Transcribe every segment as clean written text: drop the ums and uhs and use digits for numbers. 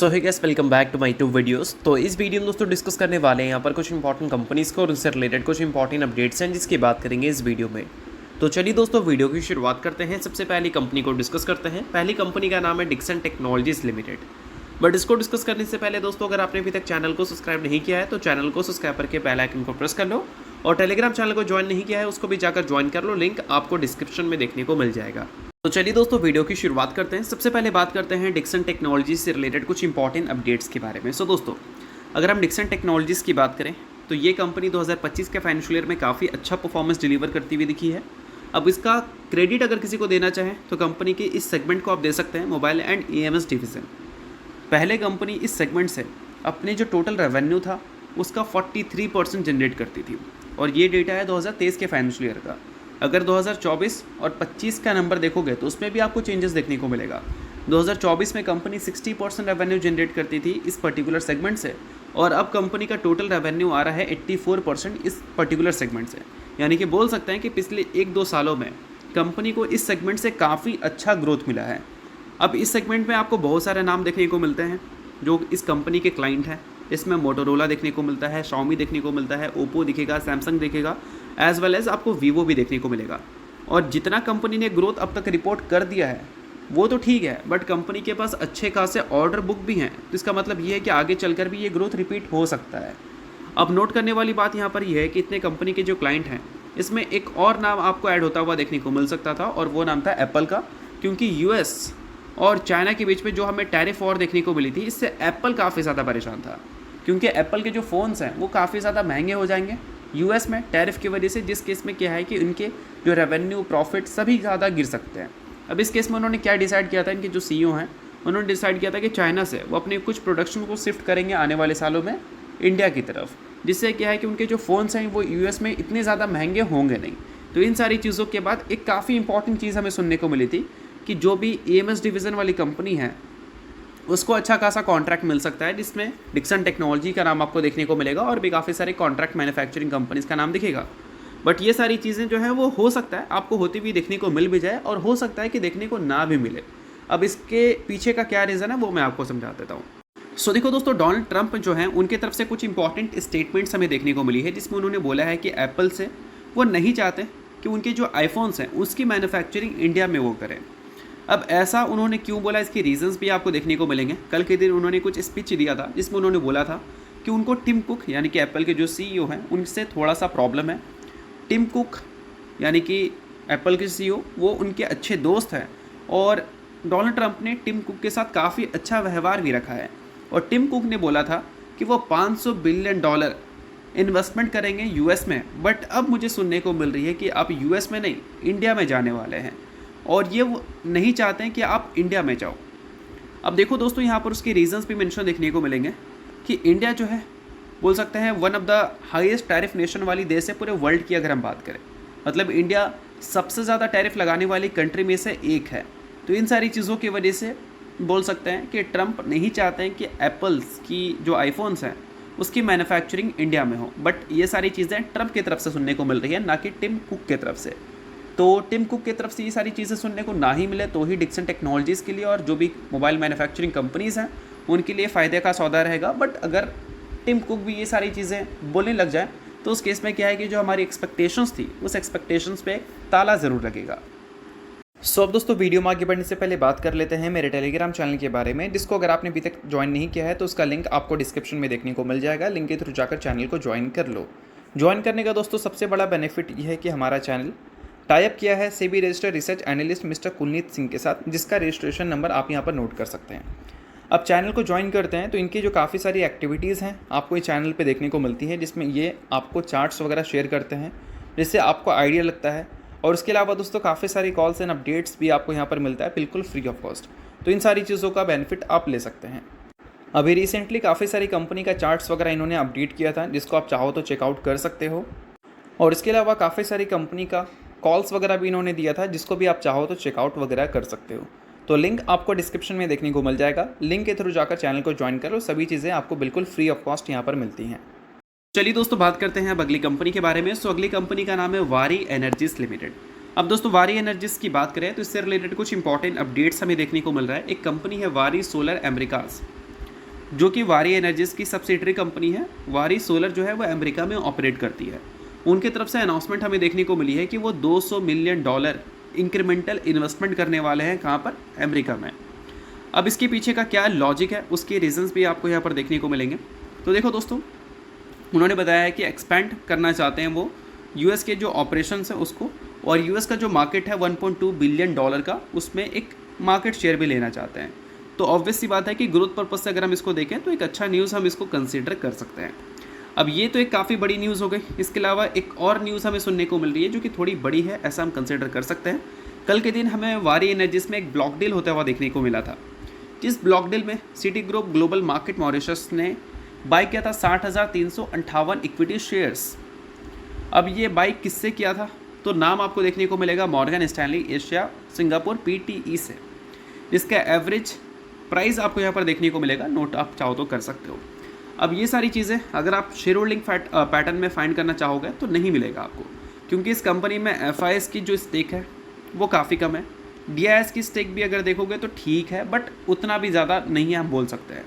So hi guys, welcome back to my to videos. तो इस video में दोस्तों डिस्कस करने वाले हैं यहाँ पर कुछ इंपॉर्टेंट कंपनीज़ को और उनसे रिलेटेड कुछ इंपॉर्टेंट अपडेट्स हैं जिसकी बात करेंगे इस वीडियो में। तो चलिए दोस्तों वीडियो की शुरुआत करते हैं। सबसे पहली कंपनी को डिस्कस करते हैं। पहली कंपनी का नाम है डिक्सन टेक्नोलॉजीज लिमिटेड। बट इसको डिस्कस करने से पहले दोस्तों, अगर आपने अभी तक चैनल को सब्सक्राइब नहीं किया है तो चैनल को सब्सक्राइब करके बेल आइकन को प्रेस कर लो, और टेलीग्राम चैनल को ज्वाइन नहीं किया है उसको भी जाकर ज्वाइन कर लो, लिंक आपको डिस्क्रिप्शन में देखने को मिल जाएगा। तो चलिए दोस्तों वीडियो की शुरुआत करते हैं। सबसे पहले बात करते हैं डिक्सन टेक्नोलॉजीज से रिलेटेड कुछ इंपॉर्टेंट अपडेट्स के बारे में। सो दोस्तों, अगर हम डिक्सन टेक्नोलॉजीज की बात करें तो ये कंपनी 2025 के फाइनेंशियल ईयर में काफ़ी अच्छा परफॉर्मेंस डिलीवर करती हुई दिखी है। अब इसका क्रेडिट अगर किसी को देना चाहें तो कंपनी के इस सेगमेंट को आप दे सकते हैं, मोबाइल एंड EMS डिवीज़न। पहले कंपनी इस सेगमेंट से अपने जो टोटल रेवेन्यू था उसका 43% जनरेट करती थी, और ये डेटा है 2023 के फाइनेंशियल ईयर का। अगर 2024 और 25 का नंबर देखोगे तो उसमें भी आपको चेंजेस देखने को मिलेगा। 2024 में कंपनी 60% रेवेन्यू जनरेट करती थी इस पर्टिकुलर सेगमेंट से, और अब कंपनी का टोटल रेवेन्यू आ रहा है 84% इस पर्टिकुलर सेगमेंट से। यानी कि बोल सकते हैं कि पिछले 1-2 सालों में कंपनी को इस सेगमेंट से काफ़ी अच्छा ग्रोथ मिला है। अब इस सेगमेंट में आपको बहुत सारे नाम देखने को मिलते हैं जो इस कंपनी के क्लाइंट हैं। इसमें मोटोरोला देखने को मिलता है, शाओमी देखने को मिलता है, ओप्पो दिखेगा, सैमसंग दिखेगा, एज वेल एज आपको वीवो भी देखने को मिलेगा। और जितना कंपनी ने ग्रोथ अब तक रिपोर्ट कर दिया है वो तो ठीक है, बट कंपनी के पास अच्छे खासे ऑर्डर बुक भी हैं, तो इसका मतलब ये है कि आगे चलकर भी ये ग्रोथ रिपीट हो सकता है। अब नोट करने वाली बात यहाँ पर यह है कि इतने कंपनी के जो क्लाइंट हैं इसमें एक और नाम आपको ऐड होता हुआ देखने को मिल सकता था, और वो नाम था एप्पल का। क्योंकि US और चाइना के बीच में जो हमें टैरिफ वॉर देखने को मिली थी, इससे एप्पल काफ़ी ज़्यादा परेशान था, क्योंकि एप्पल के जो फ़ोन्स हैं वो काफ़ी ज़्यादा महंगे हो जाएंगे US में टैरिफ की वजह से, जिस केस में क्या है कि उनके जो रेवेन्यू प्रॉफिट सभी ज़्यादा गिर सकते हैं। अब इस केस में उन्होंने क्या डिसाइड किया था, इनके जो CEO हैं उन्होंने डिसाइड किया था कि चाइना से वो अपने कुछ प्रोडक्शन को शिफ्ट करेंगे आने वाले सालों में इंडिया की तरफ, जिससे क्या है कि उनके जो फ़ोन्स हैं वो US में इतने ज़्यादा महंगे होंगे नहीं। तो इन सारी चीज़ों के बाद एक काफ़ी इंपॉर्टेंट चीज़ हमें सुनने को मिली थी कि जो भी EMS डिवीज़न वाली कंपनी है उसको अच्छा खासा कॉन्ट्रैक्ट मिल सकता है, जिसमें डिक्सन टेक्नोलॉजी का नाम आपको देखने को मिलेगा, और भी काफ़ी सारे कॉन्ट्रैक्ट मैन्युफैक्चरिंग कंपनीज़ का नाम दिखेगा। बट ये सारी चीज़ें जो है वो हो सकता है आपको होती हुई देखने को मिल भी जाए, और हो सकता है कि देखने को ना भी मिले। अब इसके पीछे का क्या रीज़न है वो मैं आपको समझा देता हूँ। सो देखो दोस्तों, डोनाल्ड ट्रंप जो हैं उनकी तरफ से कुछ इंपॉर्टेंट स्टेटमेंट्स हमें देखने को मिली है, जिसमें उन्होंने बोला है कि एप्पल से वो नहीं चाहते कि उनके जो आईफोन्स हैं उसकी मैन्युफैक्चरिंग इंडिया में वो करें। अब ऐसा उन्होंने क्यों बोला, इसके रीजंस भी आपको देखने को मिलेंगे। कल के दिन उन्होंने कुछ स्पीच दिया था जिसमें उन्होंने बोला था कि उनको टिम कुक यानी कि एप्पल के जो CEO हैं उनसे थोड़ा सा प्रॉब्लम है। टिम कुक यानी कि एप्पल के CEO वो उनके अच्छे दोस्त हैं, और डोनाल्ड ट्रंप ने टिम कुक के साथ काफ़ी अच्छा व्यवहार भी रखा है। और टिम कुक ने बोला था कि वो $500 बिलियन इन्वेस्टमेंट करेंगे US में, बट अब मुझे सुनने को मिल रही है कि आप US में नहीं इंडिया में जाने वाले हैं, और ये वो नहीं चाहते हैं कि आप इंडिया में जाओ। अब देखो दोस्तों, यहाँ पर उसके रीजंस भी मेंशन देखने को मिलेंगे कि इंडिया जो है बोल सकते हैं one of the highest tariff nation वाली देश है पूरे वर्ल्ड की। अगर हम बात करें मतलब इंडिया सबसे ज़्यादा टैरिफ लगाने वाली कंट्री में से एक है। तो इन सारी चीज़ों की वजह से बोल सकते हैं कि ट्रंप नहीं चाहते हैं कि एप्पल्स की जो आईफोन्स हैं उसकी मैन्युफैक्चरिंग इंडिया में हो। बट ये सारी चीज़ें ट्रंप की तरफ से सुनने को मिल रही है, ना कि टिम कुक की तरफ से। तो टिम कुक की तरफ से ये सारी चीज़ें सुनने को ना ही मिले तो ही डिक्सन टेक्नोलॉजीज़ के लिए और जो भी मोबाइल मैन्युफैक्चरिंग कंपनीज़ हैं उनके लिए फ़ायदे का सौदा रहेगा। बट अगर टिम कुक भी ये सारी चीज़ें बोलने लग जाए तो उस केस में क्या है कि जो हमारी एक्सपेक्टेशंस थी उस एक्सपेक्टेशंस पे ताला ज़रूर लगेगा। सो अब दोस्तों, वीडियो में आगे बढ़ने से पहले बात कर लेते हैं मेरे टेलीग्राम चैनल के बारे में, जिसको अगर आपने अभी तक ज्वाइन नहीं किया है तो उसका लिंक आपको डिस्क्रिप्शन में देखने को मिल जाएगा। लिंक के थ्रू जाकर चैनल को ज्वाइन कर लो। ज्वाइन करने का दोस्तों सबसे बड़ा बेनिफिट यह है कि हमारा चैनल टाइप किया है SEBI registered research analyst mister Kulneet Singh के साथ, जिसका रजिस्ट्रेशन नंबर आप यहाँ पर नोट कर सकते हैं। अब चैनल को ज्वाइन करते हैं तो इनकी जो काफ़ी सारी एक्टिविटीज़ हैं आपको इस चैनल पे देखने को मिलती है, जिसमें ये आपको चार्ट्स वगैरह शेयर करते हैं जिससे आपको आइडिया लगता है। और उसके अलावा दोस्तों काफ़ी सारी कॉल्स एंड अपडेट्स भी आपको यहाँ पर मिलता है बिल्कुल फ्री ऑफ कॉस्ट। तो इन सारी चीज़ों का बेनिफिट आप ले सकते हैं। अभी रिसेंटली काफ़ी सारी कंपनी का चार्ट्स वगैरह इन्होंने अपडेट किया था, जिसको आप चाहो तो चेकआउट कर सकते हो। और इसके अलावा काफ़ी सारी कंपनी का कॉल्स वगैरह भी इन्होंने दिया था, जिसको भी आप चाहो तो चेकआउट वगैरह कर सकते हो। तो लिंक आपको डिस्क्रिप्शन में देखने को मिल जाएगा। लिंक के थ्रू जाकर चैनल को ज्वाइन करो, सभी चीज़ें आपको बिल्कुल फ्री ऑफ कॉस्ट यहाँ पर मिलती हैं। चलिए दोस्तों, बात करते हैं अब अगली कंपनी के बारे में। सो अगली कंपनी का नाम है वारी एनर्जीज लिमिटेड। अब दोस्तों, वारी एनर्जीज की बात करें तो इससे रिलेटेड कुछ इंपॉर्टेंट अपडेट्स हमें देखने को मिल रहा है। एक कंपनी है वारी सोलर अमेरिकाज। जो कि वारी एनर्जीज की सब्सिडरी कंपनी है। वारी सोलर जो है वो अमेरिका में ऑपरेट करती है। उनकी तरफ से अनाउंसमेंट हमें देखने को मिली है कि वो $200 मिलियन इंक्रीमेंटल इन्वेस्टमेंट करने वाले हैं। कहाँ पर? अमेरिका में। अब इसके पीछे का क्या लॉजिक है, उसके रीजंस भी आपको यहाँ पर देखने को मिलेंगे। तो देखो दोस्तों, उन्होंने बताया है कि एक्सपेंड करना चाहते हैं वो यूएस के जो ऑपरेशंस है उसको, और यूएस का जो मार्केट है $1.2 बिलियन का, उसमें एक मार्केट शेयर भी लेना चाहते हैं। तो ऑब्वियस सी बात है कि ग्रोथ पर्पज से अगर हम इसको देखें तो एक अच्छा न्यूज़ हम इसको कंसीडर कर सकते हैं। अब ये तो एक काफ़ी बड़ी न्यूज़ हो गई। इसके अलावा एक और न्यूज़ हमें सुनने को मिल रही है जो कि थोड़ी बड़ी है, ऐसा हम कंसीडर कर सकते हैं। कल के दिन हमें वारी एनर्जीज में एक ब्लॉक डील होता हुआ देखने को मिला था, जिस ब्लॉक डील में city group global market Mauritius ने बाई किया था 60,358 इक्विटी शेयर्स। अब ये बाई किससे किया था? तो नाम आपको देखने को मिलेगा Morgan Stanley Asia Singapore PTE से, जिसका एवरेज प्राइस आपको यहाँ पर देखने को मिलेगा। नोट आप चाहो तो कर सकते हो। अब ये सारी चीज़ें अगर आप शेयर होल्डिंग पैटर्न में फाइंड करना चाहोगे तो नहीं मिलेगा आपको, क्योंकि इस कंपनी में FIS की जो स्टेक है वो काफ़ी कम है। DIS की स्टेक भी अगर देखोगे तो ठीक है, बट उतना भी ज़्यादा नहीं है, हम बोल सकते हैं।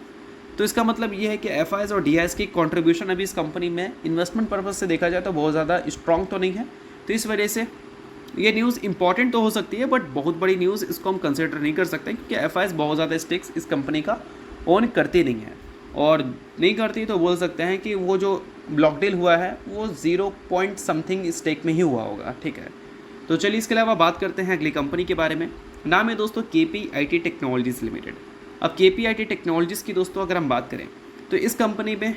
तो इसका मतलब ये है कि FIS और DIS की कंट्रीब्यूशन अभी इस कंपनी में इन्वेस्टमेंट पर्पज से देखा जाए तो बहुत ज़्यादा स्ट्रॉन्ग तो नहीं है। तो इस वजह से ये न्यूज़ इंपॉर्टेंट तो हो सकती है, बट बहुत बड़ी न्यूज़ इसको हम कंसिडर नहीं कर सकते, क्योंकि FIS बहुत ज़्यादा स्टेक्स इस कंपनी का ओन करती नहीं है, और नहीं करती तो बोल सकते हैं कि वो जो ब्लॉक डील हुआ है वो 0 पॉइंट समथिंग स्टेक में ही हुआ होगा। ठीक है, तो चलिए इसके अलावा बात करते हैं अगली कंपनी के बारे में। नाम है दोस्तों KPIT टेक्नोलॉजीज़ लिमिटेड। अब KPIT टेक्नोलॉजीज़ की दोस्तों अगर हम बात करें तो इस कंपनी में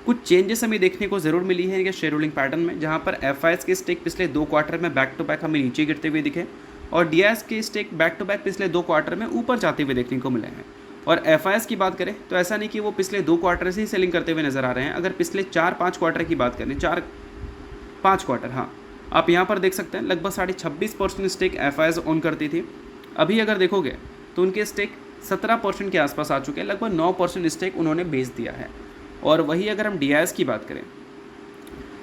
कुछ चेंजेस हमें देखने को ज़रूर मिली है शेयर होल्डिंग पैटर्न में, जहां पर FIS के स्टेक पिछले 2 क्वार्टर में बैक टू बैक हमें नीचे गिरते हुए दिखे, और DIS के स्टेक बैक टू बैक पिछले 2 क्वार्टर में ऊपर जाते हुए देखने को मिले हैं। और FIS की बात करें तो ऐसा नहीं कि वो पिछले 2 क्वार्टर से ही सेलिंग करते हुए नज़र आ रहे हैं। अगर पिछले 4-5 क्वार्टर की बात करें, 4-5 क्वार्टर, हाँ, आप यहाँ पर देख सकते हैं लगभग 26.5% स्टेक FIS ओन करती थी। अभी अगर देखोगे तो उनके स्टेक 17% के आसपास आ चुके हैं, लगभग 9% स्टेक उन्होंने बेच दिया है। और वही अगर हम DIS की बात करें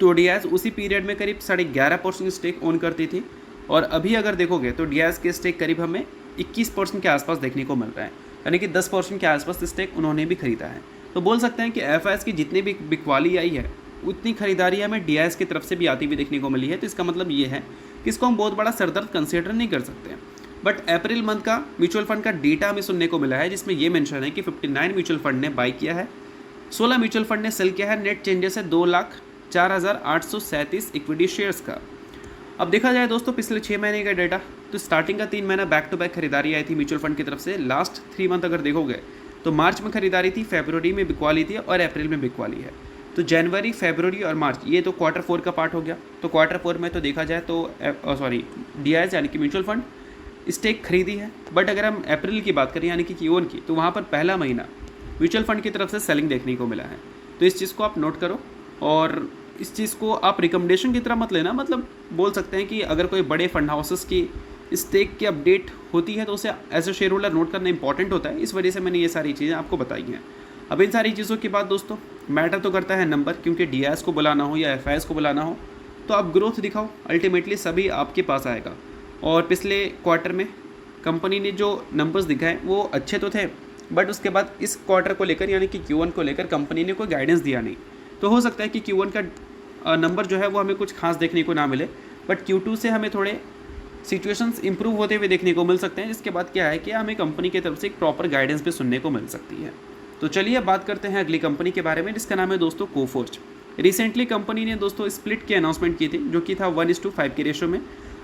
तो DIS उसी पीरियड में करीब 11.5% स्टेक ओन करती थी, और अभी अगर देखोगे तो DIS के स्टेक करीब हमें 21% के आसपास देखने को मिल रहा है, यानी कि 10% के आसपास स्टेक उन्होंने भी खरीदा है। तो बोल सकते हैं कि FIS की जितनी भी बिकवाली आई है उतनी खरीदारी हमें DIS की तरफ से भी आती हुई देखने को मिली है। तो इसका मतलब ये है कि इसको हम बहुत बड़ा सरदर्द कंसिडर नहीं कर सकते। बट अप्रैल मंथ का म्यूचुअल फंड का डेटा हमें सुनने को मिला है, जिसमें ये मेंशन है कि 59 म्यूचुअल फंड ने बाई किया है, 16 म्यूचुअल फंड ने सेल किया है। नेट चेंजेस है 2,04,837 इक्विटी शेयर्स का। अब देखा जाए दोस्तों पिछले 6 महीने का डेटा, तो स्टार्टिंग का 3 महीना बैक टू बैक खरीदारी आई थी म्यूचुअल फंड की तरफ से। लास्ट 3 मंथ अगर देखोगे तो मार्च में खरीदारी थी, फरवरी में बिकवाली थी, और अप्रैल में बिकवाली है। तो जनवरी, फरवरी और मार्च ये तो क्वार्टर 4 का पार्ट हो गया। तो क्वार्टर 4 में तो देखा जाए तो DIS यानी कि म्यूचुअल फंड स्टेक खरीदी है। बट अगर हम अप्रैल की बात करें यानी कि Q1 की, तो वहाँ पर पहला महीना म्यूचुअल फंड की तरफ से सेलिंग देखने को मिला है। तो इस चीज़ को आप नोट करो, और इस चीज़ को आप रिकमेंडेशन की तरह मत लेना। मतलब बोल सकते हैं कि अगर कोई बड़े फंड हाउसेस की स्टेक की अपडेट होती है तो उसे as a share holder note करना इंपॉर्टेंट होता है। इस वजह से मैंने ये सारी चीज़ें आपको बताई हैं। अब इन सारी चीज़ों के बाद दोस्तों मैटर तो करता है नंबर, क्योंकि DIS को बुलाना हो या FIS को बुलाना हो तो आप ग्रोथ दिखाओ, अल्टीमेटली सभी आपके पास आएगा। और पिछले क्वार्टर में कंपनी ने जो नंबर्स दिखाए वो अच्छे तो थे, बट उसके बाद इस क्वार्टर को लेकर यानी कि Q1 को लेकर कंपनी ने कोई गाइडेंस दिया नहीं। तो हो सकता है कि Q1 का नंबर जो है वो हमें कुछ खास देखने को ना मिले, बट Q2 से हमें थोड़े सिचुएशंस इंप्रूव होते हुए देखने को मिल सकते हैं। इसके बाद क्या है कि हमें कंपनी की तरफ से एक प्रॉपर गाइडेंस भी सुनने को मिल सकती है। तो चलिए अब बात करते हैं अगली कंपनी के बारे में, जिसका नाम है दोस्तों कोफोर्ज। रिसेंटली कंपनी ने दोस्तों स्प्लिट की अनाउंसमेंट की थी, जो कि था 1:5 के रेशो में।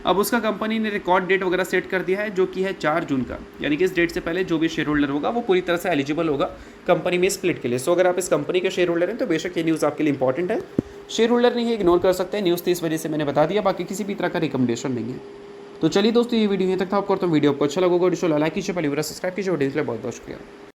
अब उसका कंपनी ने रिकॉर्ड डेट वगैरह सेट कर दिया है, जो कि है 4 जून का, यानी कि इस डेट से पहले जो भी शेयर होल्डर होगा वो पूरी तरह से एलिजिबल होगा कंपनी में स्प्लिट के लिए। सो अगर आप इस कंपनी के शेयर होल्डर हैं तो बेशक ये न्यूज़ आपके लिए इंपॉर्टेंट है। शेयर होल्डर नहीं है, इग्नोर कर सकते हैं, न्यूज़ थी इस वजह से मैंने बता दिया, बाकी किसी भी तरह का रिकमेंडेशन नहीं है। तो चलिए दोस्तों ये वीडियो यहाँ तक था। आपको तो वीडियो आपको अच्छा लगेगा, लाइक कीजिए, पहले सब्सक्राइब कीजिए, बहुत बहुत शुक्रिया।